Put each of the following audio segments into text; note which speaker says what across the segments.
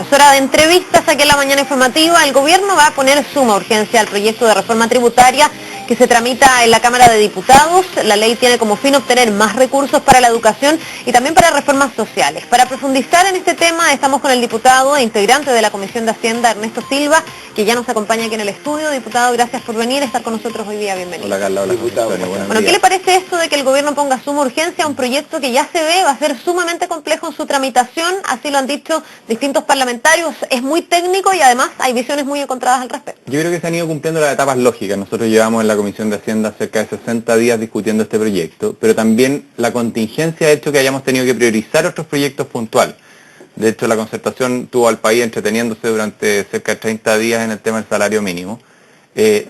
Speaker 1: Es hora de entrevistas aquí en la mañana informativa. El gobierno va a poner suma urgencia al proyecto de reforma tributaria que se tramita en la Cámara de Diputados. La ley tiene como fin obtener más recursos para la educación y también para reformas sociales. Para profundizar en este tema estamos con el diputado e integrante de la Comisión de Hacienda, Ernesto Silva, que ya nos acompaña aquí en el estudio. Diputado, gracias por venir a estar con nosotros hoy día. Bienvenido.
Speaker 2: Hola Carla, hola diputado.
Speaker 1: Bueno, ¿qué le parece esto de que el gobierno ponga suma urgencia a un proyecto que ya se ve va a ser sumamente complejo en su tramitación? Así lo han dicho distintos parlamentarios. Es muy técnico y además hay visiones muy encontradas al respecto.
Speaker 2: Yo creo que se han ido cumpliendo las etapas lógicas. Nosotros llevamos en la Comisión de Hacienda cerca de 60 días discutiendo este proyecto, pero también la contingencia ha hecho que hayamos tenido que priorizar otros proyectos puntuales. De hecho, la concertación tuvo al país entreteniéndose durante cerca de 30 días en el tema del salario mínimo.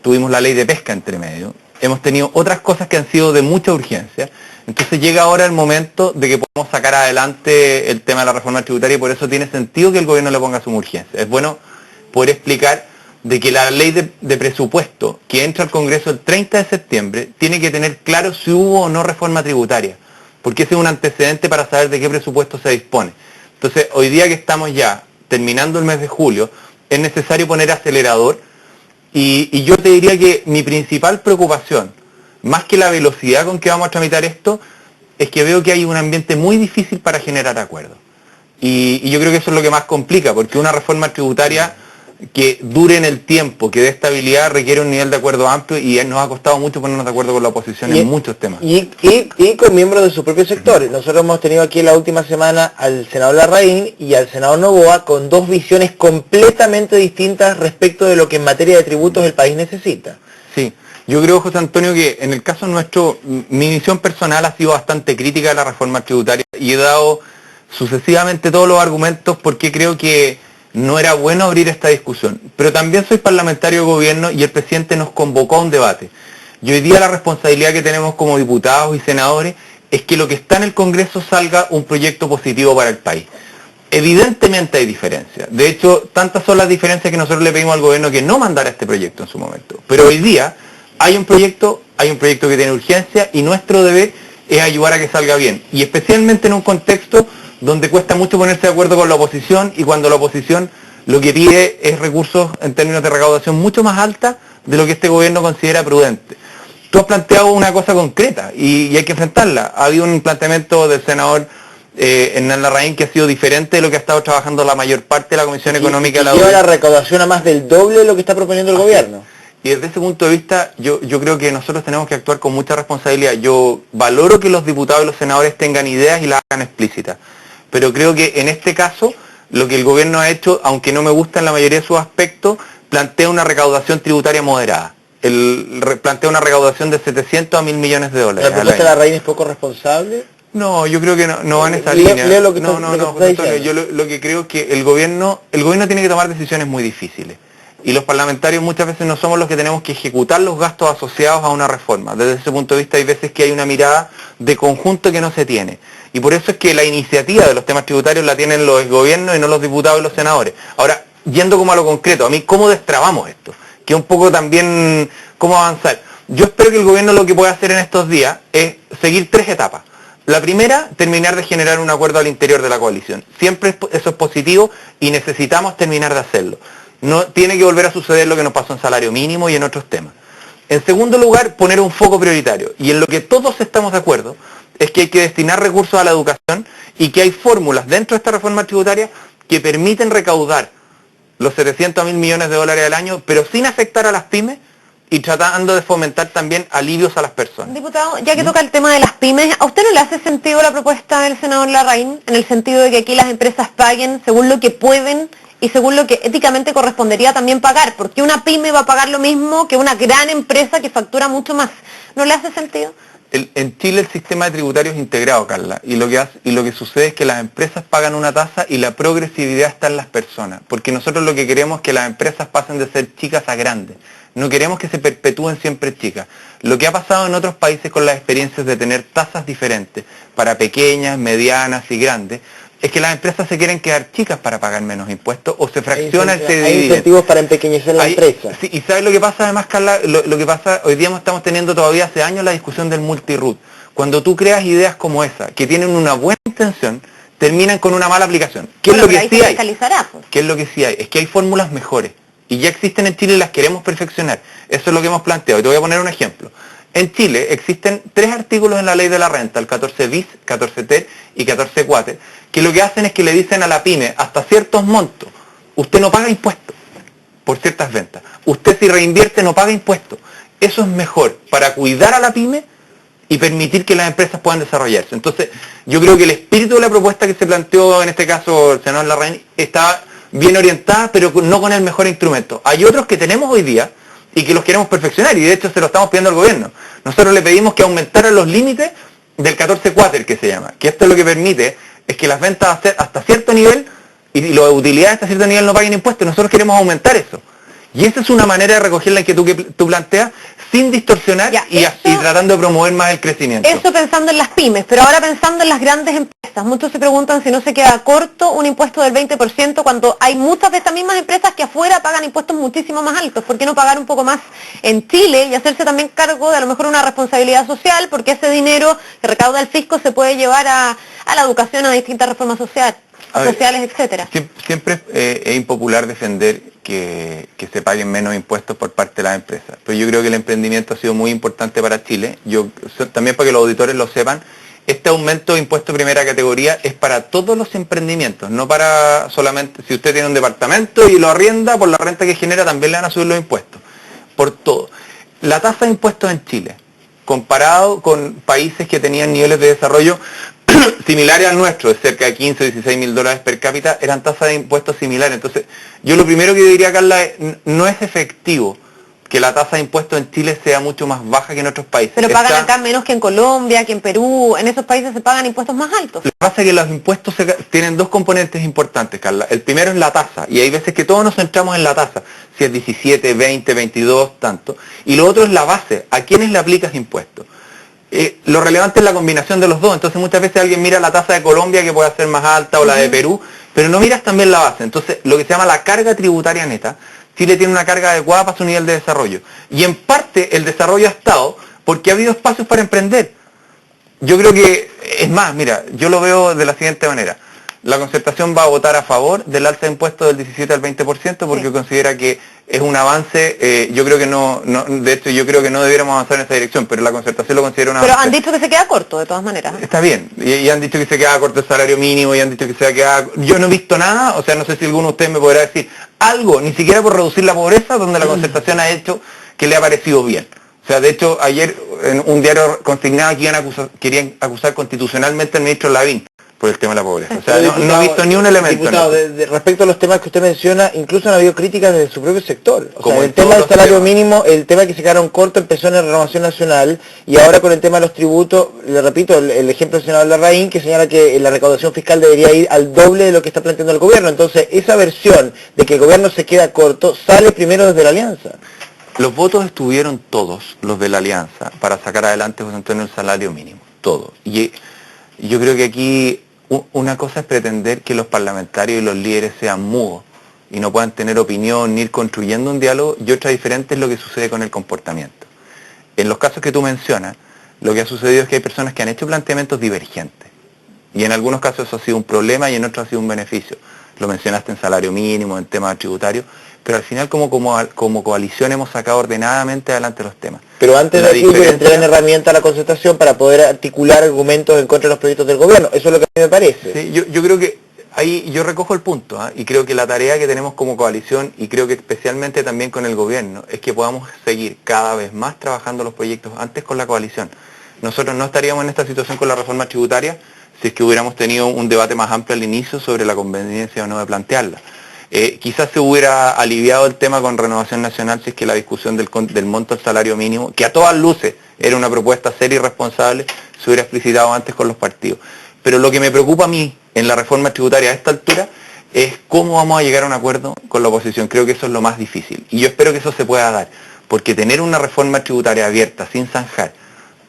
Speaker 2: Tuvimos la ley de pesca entre medio. Hemos tenido otras cosas que han sido de mucha urgencia. Entonces llega ahora el momento de que podamos sacar adelante el tema de la reforma tributaria y por eso tiene sentido que el gobierno le ponga suma urgencia. Es bueno poder explicar de que la ley de presupuesto que entra al Congreso el 30 de septiembre tiene que tener claro si hubo o no reforma tributaria, porque ese es un antecedente para saber de qué presupuesto se dispone. Entonces, hoy día que estamos ya terminando el mes de julio, es necesario poner acelerador y yo te diría que mi principal preocupación, más que la velocidad con que vamos a tramitar esto, es que veo que hay un ambiente muy difícil para generar acuerdos. Y yo creo que eso es lo que más complica, porque una reforma tributaria que dure en el tiempo, que dé estabilidad, requiere un nivel de acuerdo amplio y nos ha costado mucho ponernos de acuerdo con la oposición en muchos temas.
Speaker 3: Y con miembros de su propio sector. Nosotros hemos tenido aquí la última semana al senador Larraín y al senador Noboa con dos visiones completamente distintas respecto de lo que en materia de tributos el país necesita.
Speaker 2: Sí, yo creo, José Antonio, que en el caso nuestro, mi visión personal ha sido bastante crítica de la reforma tributaria y he dado sucesivamente todos los argumentos porque creo que no era bueno abrir esta discusión, pero también soy parlamentario de gobierno y el presidente nos convocó a un debate. Y hoy día la responsabilidad que tenemos como diputados y senadores es que lo que está en el Congreso salga un proyecto positivo para el país. Evidentemente hay diferencias, de hecho tantas son las diferencias que nosotros le pedimos al gobierno que no mandara este proyecto en su momento, pero hoy día hay un proyecto que tiene urgencia y nuestro deber es ayudar a que salga bien, y especialmente en un contexto donde cuesta mucho ponerse de acuerdo con la oposición y cuando la oposición lo que pide es recursos en términos de recaudación mucho más alta de lo que este gobierno considera prudente. Tú has planteado una cosa concreta y hay que enfrentarla. Ha habido un planteamiento del senador Hernán Larraín que ha sido diferente de lo que ha estado trabajando la mayor parte de la Comisión Económica de la
Speaker 3: lleva la recaudación a más del doble de lo que está proponiendo el gobierno.
Speaker 2: Y desde ese punto de vista, yo creo que nosotros tenemos que actuar con mucha responsabilidad. Yo valoro que los diputados y los senadores tengan ideas y las hagan explícitas. Pero creo que en este caso, lo que el gobierno ha hecho, aunque no me gusta en la mayoría de sus aspectos, plantea una recaudación tributaria moderada. Plantea una recaudación de 700 a 1.000 millones de dólares.
Speaker 3: ¿La propuesta de Larraín es poco responsable?
Speaker 2: No, yo creo que no va en esa línea. Yo lo que creo es que el gobierno tiene que tomar decisiones muy difíciles. Y los parlamentarios muchas veces no somos los que tenemos que ejecutar los gastos asociados a una reforma. Desde ese punto de vista hay veces que hay una mirada de conjunto que no se tiene. Y por eso es que la iniciativa de los temas tributarios la tienen los gobiernos y no los diputados y los senadores. Ahora, yendo como a lo concreto, a mí, ¿cómo destrabamos esto? Que un poco también, ¿cómo avanzar? Yo espero que el gobierno lo que pueda hacer en estos días es seguir 3 etapas. La primera, terminar de generar un acuerdo al interior de la coalición. Siempre eso es positivo y necesitamos terminar de hacerlo. No tiene que volver a suceder lo que nos pasó en salario mínimo y en otros temas. En segundo lugar, poner un foco prioritario. Y en lo que todos estamos de acuerdo es que hay que destinar recursos a la educación y que hay fórmulas dentro de esta reforma tributaria que permiten recaudar los 700 a 1.000 millones de dólares al año, pero sin afectar a las pymes y tratando de fomentar también alivios a las personas.
Speaker 1: Diputado, ya que toca el tema de las pymes, ¿a usted no le hace sentido la propuesta del senador Larraín en el sentido de que aquí las empresas paguen según lo que pueden y según lo que éticamente correspondería también pagar? Porque una pyme va a pagar lo mismo que una gran empresa que factura mucho más. ¿No le hace sentido?
Speaker 2: En Chile el sistema tributario es integrado, Carla, y lo que sucede es que las empresas pagan una tasa y la progresividad está en las personas, porque nosotros lo que queremos es que las empresas pasen de ser chicas a grandes, no queremos que se perpetúen siempre chicas. Lo que ha pasado en otros países con las experiencias de tener tasas diferentes para pequeñas, medianas y grandes, es que las empresas se quieren quedar chicas para pagar menos impuestos o se fracciona se divide.
Speaker 3: Hay incentivos para empequeñecer la empresa.
Speaker 2: Sí, y ¿sabes lo que pasa además, Carla? Lo que pasa, hoy día estamos teniendo todavía hace años la discusión del multi-root. Cuando tú creas ideas como esa, que tienen una buena intención, terminan con una mala aplicación. ¿Qué
Speaker 1: Bueno,
Speaker 2: es lo que sí hay?
Speaker 1: Pues.
Speaker 2: ¿Qué es lo que sí hay? Es que hay fórmulas mejores. Y ya existen en Chile y las queremos perfeccionar. Eso es lo que hemos planteado. Y te voy a poner un ejemplo. En Chile existen 3 artículos en la ley de la renta, el 14 bis, 14 ter y 14 cuater, que lo que hacen es que le dicen a la pyme, hasta ciertos montos, usted no paga impuestos por ciertas ventas. Usted si reinvierte no paga impuestos. Eso es mejor para cuidar a la pyme y permitir que las empresas puedan desarrollarse. Entonces, yo creo que el espíritu de la propuesta que se planteó, en este caso el senador Larraín, está bien orientada, pero no con el mejor instrumento. Hay otros que tenemos hoy día y que los queremos perfeccionar, y de hecho se lo estamos pidiendo al gobierno. Nosotros le pedimos que aumentaran los límites del 14 cuater, que se llama, que esto lo que permite es que las ventas hasta cierto nivel y las utilidades hasta cierto nivel no paguen impuestos. Nosotros queremos aumentar eso. Y esa es una manera de recoger la inquietud que tú planteas sin distorsionar y tratando de promover más el crecimiento.
Speaker 1: Eso pensando en las pymes, pero ahora pensando en las grandes empresas. Muchos se preguntan si no se queda corto un impuesto del 20% cuando hay muchas de estas mismas empresas que afuera pagan impuestos muchísimo más altos. ¿Por qué no pagar un poco más en Chile y hacerse también cargo de a lo mejor una responsabilidad social? Porque ese dinero que recauda el fisco se puede llevar a la educación, a distintas reformas sociales, etcétera.
Speaker 2: Siempre es impopular defender que se paguen menos impuestos por parte de las empresas, pero yo creo que el emprendimiento ha sido muy importante para Chile. También para que los auditores lo sepan, este aumento de impuesto de primera categoría es para todos los emprendimientos, no para solamente, si usted tiene un departamento y lo arrienda, por la renta que genera también le van a subir los impuestos, por todo. La tasa de impuestos en Chile, comparado con países que tenían niveles de desarrollo similares al nuestro, de cerca de 15 o 16 mil dólares per cápita, eran tasas de impuestos similares. Entonces, yo lo primero que diría, Carla, es no es efectivo que la tasa de impuestos en Chile sea mucho más baja que en otros países.
Speaker 1: Pero pagan acá menos que en Colombia, que en Perú, en esos países se pagan impuestos más altos.
Speaker 2: Lo que pasa es que los impuestos tienen 2 componentes importantes, Carla. El primero es la tasa, y hay veces que todos nos centramos en la tasa, si es 17, 20, 22, tanto. Y lo otro es la base, ¿a quiénes le aplicas impuestos? Lo relevante es la combinación de los dos. Entonces muchas veces alguien mira la tasa de Colombia, que puede ser más alta, o la de Perú, pero no miras también la base. Entonces lo que se llama la carga tributaria neta, Chile tiene una carga adecuada para su nivel de desarrollo. Y en parte el desarrollo ha estado porque ha habido espacios para emprender. Yo creo que, es más, mira, yo lo veo de la siguiente manera. La Concertación va a votar a favor del alza de impuestos del 17 al 20% porque considera que es un avance. Yo creo que de hecho yo creo que no debiéramos avanzar en esa dirección, pero la Concertación lo considera un avance.
Speaker 1: Pero han dicho que se queda corto, de todas maneras.
Speaker 2: Está bien, y han dicho que se queda corto el salario mínimo, y han dicho que se queda... Yo no he visto nada, o sea, no sé si alguno de ustedes me podrá decir algo, ni siquiera por reducir la pobreza, donde la Concertación ha hecho que le ha parecido bien. O sea, de hecho, ayer en un diario consignaba que querían acusar constitucionalmente al ministro Lavín por el tema de la pobreza. O sea, no he visto ni un elemento.
Speaker 3: Diputado, respecto a los temas que usted menciona, incluso han habido críticas de su propio sector. O sea, el tema del salario mínimo, el tema que se quedaron corto empezó en la Renovación Nacional, y ahora con el tema de los tributos, le repito, el ejemplo del senador Larraín, que señala que la recaudación fiscal debería ir al doble de lo que está planteando el gobierno. Entonces, esa versión de que el gobierno se queda corto sale primero desde la alianza.
Speaker 2: Los votos estuvieron todos, los de la alianza, para sacar adelante, José Antonio, el salario mínimo. Todos. Y yo creo que aquí una cosa es pretender que los parlamentarios y los líderes sean mudos y no puedan tener opinión ni ir construyendo un diálogo, y otra diferente es lo que sucede con el comportamiento. En los casos que tú mencionas, lo que ha sucedido es que hay personas que han hecho planteamientos divergentes, y en algunos casos eso ha sido un problema y en otros ha sido un beneficio. Lo mencionaste en salario mínimo, en temas tributarios, pero al final como coalición hemos sacado ordenadamente adelante los temas.
Speaker 3: Pero antes de aquí le entregan herramientas a la Concertación para poder articular argumentos en contra de los proyectos del gobierno. Eso es lo que a mí me parece.
Speaker 2: Sí, yo creo que ahí yo recojo el punto, y creo que la tarea que tenemos como coalición, y creo que especialmente también con el gobierno, es que podamos seguir cada vez más trabajando los proyectos antes con la coalición. Nosotros no estaríamos en esta situación con la reforma tributaria si es que hubiéramos tenido un debate más amplio al inicio sobre la conveniencia o no de plantearla. Quizás se hubiera aliviado el tema con Renovación Nacional si es que la discusión del monto del salario mínimo, que a todas luces era una propuesta seria y responsable, se hubiera explicitado antes con los partidos. Pero lo que me preocupa a mí en la reforma tributaria a esta altura es cómo vamos a llegar a un acuerdo con la oposición. Creo que eso es lo más difícil. Y yo espero que eso se pueda dar, porque tener una reforma tributaria abierta, sin zanjar,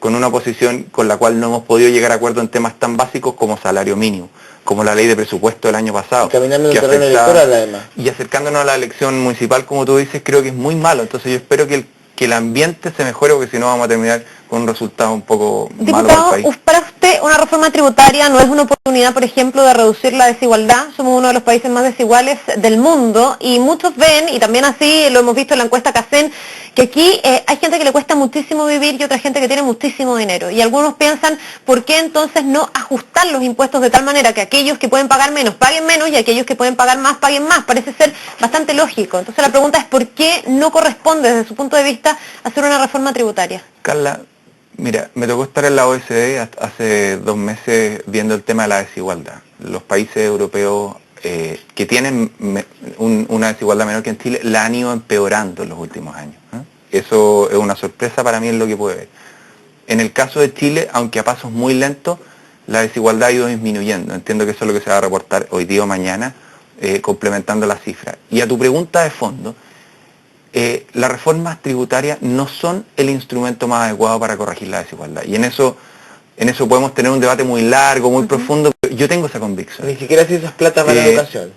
Speaker 2: con una oposición con la cual no hemos podido llegar a acuerdo en temas tan básicos como salario mínimo, como la ley de presupuesto del año pasado.
Speaker 3: Y caminando en el terreno electoral, además.
Speaker 2: Y acercándonos a la elección municipal, como tú dices, creo que es muy malo. Entonces yo espero que el ambiente se mejore, porque si no vamos a terminar con un resultado un poco malo para el
Speaker 1: Diputado,
Speaker 2: país.
Speaker 1: para usted una reforma tributaria no es una oportunidad, por ejemplo, de reducir la desigualdad. Somos uno de los países más desiguales del mundo y muchos ven, y también así lo hemos visto en la encuesta CACEN, que aquí hay gente que le cuesta muchísimo vivir y otra gente que tiene muchísimo dinero. Y algunos piensan, ¿por qué entonces no ajustar los impuestos de tal manera que aquellos que pueden pagar menos paguen menos y aquellos que pueden pagar más paguen más? Parece ser bastante lógico. Entonces la pregunta es, ¿por qué no corresponde desde su punto de vista hacer una reforma tributaria?
Speaker 2: Carla, mira, me tocó estar en la OECD hace 2 meses viendo el tema de la desigualdad. Los países europeos que tienen una desigualdad menor que en Chile la han ido empeorando en los últimos años. Eso es una sorpresa para mí en lo que puede ver. En el caso de Chile, aunque a pasos muy lentos, la desigualdad ha ido disminuyendo. Entiendo que eso es lo que se va a reportar hoy día o mañana, complementando las cifras. Y a tu pregunta de fondo, las reformas tributarias no son el instrumento más adecuado para corregir la desigualdad. Y en eso podemos tener un debate muy largo, muy profundo. Yo tengo esa convicción.
Speaker 3: Ni siquiera si esas plata para la educación.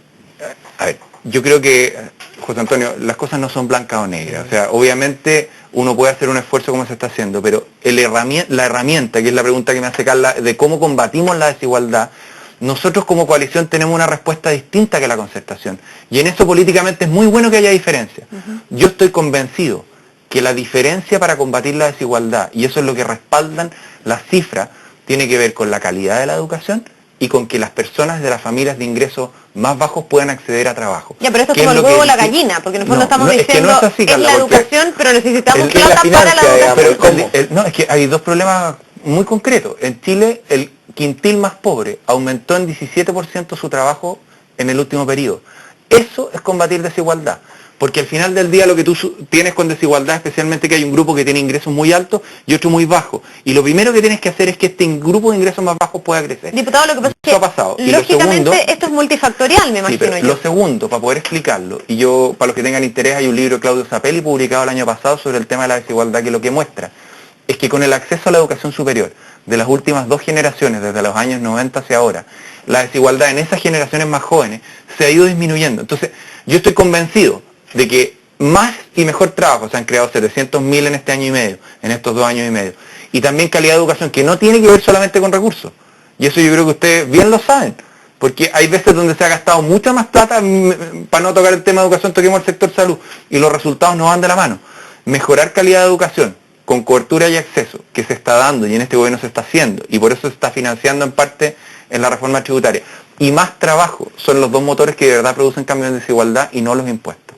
Speaker 2: A ver, yo creo que, José Antonio, las cosas no son blancas o negras. O sea, obviamente uno puede hacer un esfuerzo como se está haciendo, pero la herramienta, que es la pregunta que me hace Carla, de cómo combatimos la desigualdad, nosotros como coalición tenemos una respuesta distinta que la concertación. Y en eso políticamente es muy bueno que haya diferencia. Yo estoy convencido que la diferencia para combatir la desigualdad, y eso es lo que respaldan las cifras, tiene que ver con la calidad de la educación y con que las personas de las familias de ingresos más bajos puedan acceder a trabajo.
Speaker 1: Ya, pero esto es como el huevo o la gallina, porque en el fondo estamos diciendo,
Speaker 2: es así, Carla,
Speaker 1: la educación, pero necesitamos
Speaker 2: es
Speaker 1: plata para la educación.
Speaker 2: Pero no, es que hay dos problemas muy concretos. En Chile, el quintil más pobre aumentó en 17% su trabajo en el último periodo. Eso es combatir desigualdad. Porque al final del día lo que tú tienes con desigualdad, especialmente que hay un grupo que tiene ingresos muy altos y otro muy bajos. Y lo primero que tienes que hacer es que este grupo de ingresos más bajos pueda crecer.
Speaker 1: Diputado, lo que pasa es
Speaker 2: que ha pasado.
Speaker 1: Y lógicamente esto es multifactorial, me imagino yo.
Speaker 2: Lo segundo, para poder explicarlo, y yo, para los que tengan interés, hay un libro de Claudio Zapelli publicado el año pasado sobre el tema de la desigualdad, que lo que muestra es que con el acceso a la educación superior de las últimas 2 generaciones, desde los años 90 hacia ahora, la desigualdad en esas generaciones más jóvenes se ha ido disminuyendo. Entonces, yo estoy convencido de que más y mejor trabajo, se han creado 700.000 en este año y medio, en estos 2 años y medio, y también calidad de educación, que no tiene que ver solamente con recursos, y eso yo creo que ustedes bien lo saben, porque hay veces donde se ha gastado mucha más plata, para no tocar el tema de educación, toquemos el sector salud, y los resultados no van de la mano. Mejorar calidad de educación, con cobertura y acceso, que se está dando, y en este gobierno se está haciendo, y por eso se está financiando en parte en la reforma tributaria, y más trabajo, son los 2 motores que de verdad producen cambios de desigualdad y no los impuestos.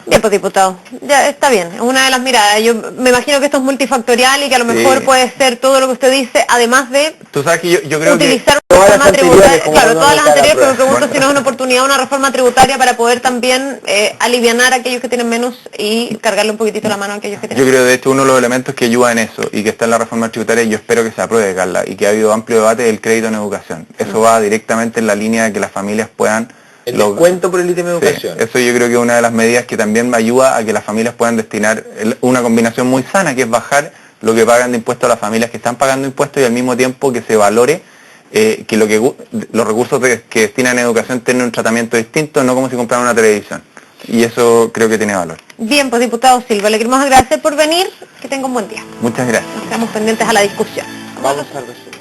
Speaker 1: Bien, pues diputado, ya está bien, es una de las miradas. Yo me imagino que esto es multifactorial y que a lo mejor puede ser todo lo que usted dice, además de
Speaker 2: tú sabes que yo creo
Speaker 1: utilizar
Speaker 2: que
Speaker 1: una reforma tributaria, claro, todas las anteriores, pero me pregunto
Speaker 2: bueno,
Speaker 1: si no es una oportunidad, una reforma tributaria para poder también alivianar a aquellos que tienen menos y cargarle un poquitito la mano a aquellos que tienen
Speaker 2: Yo creo, de hecho, uno de los elementos que ayuda en eso y que está en la reforma tributaria, y yo espero que se apruebe, Carla, y que ha habido amplio debate del crédito en educación. Eso va directamente en la línea de que las familias puedan...
Speaker 3: El descuento por el ítem de educación.
Speaker 2: Sí, eso yo creo que es una de las medidas que también me ayuda a que las familias puedan destinar una combinación muy sana, que es bajar lo que pagan de impuestos a las familias que están pagando impuestos y al mismo tiempo que se valore que los recursos que destinan a educación tienen un tratamiento distinto, no como si compraran una televisión. Y eso creo que tiene valor.
Speaker 1: Bien, pues diputado Silva, le queremos agradecer por venir, que tenga un buen día.
Speaker 2: Muchas gracias.
Speaker 1: Nos quedamos pendientes a la discusión.
Speaker 3: Vamos a resolver.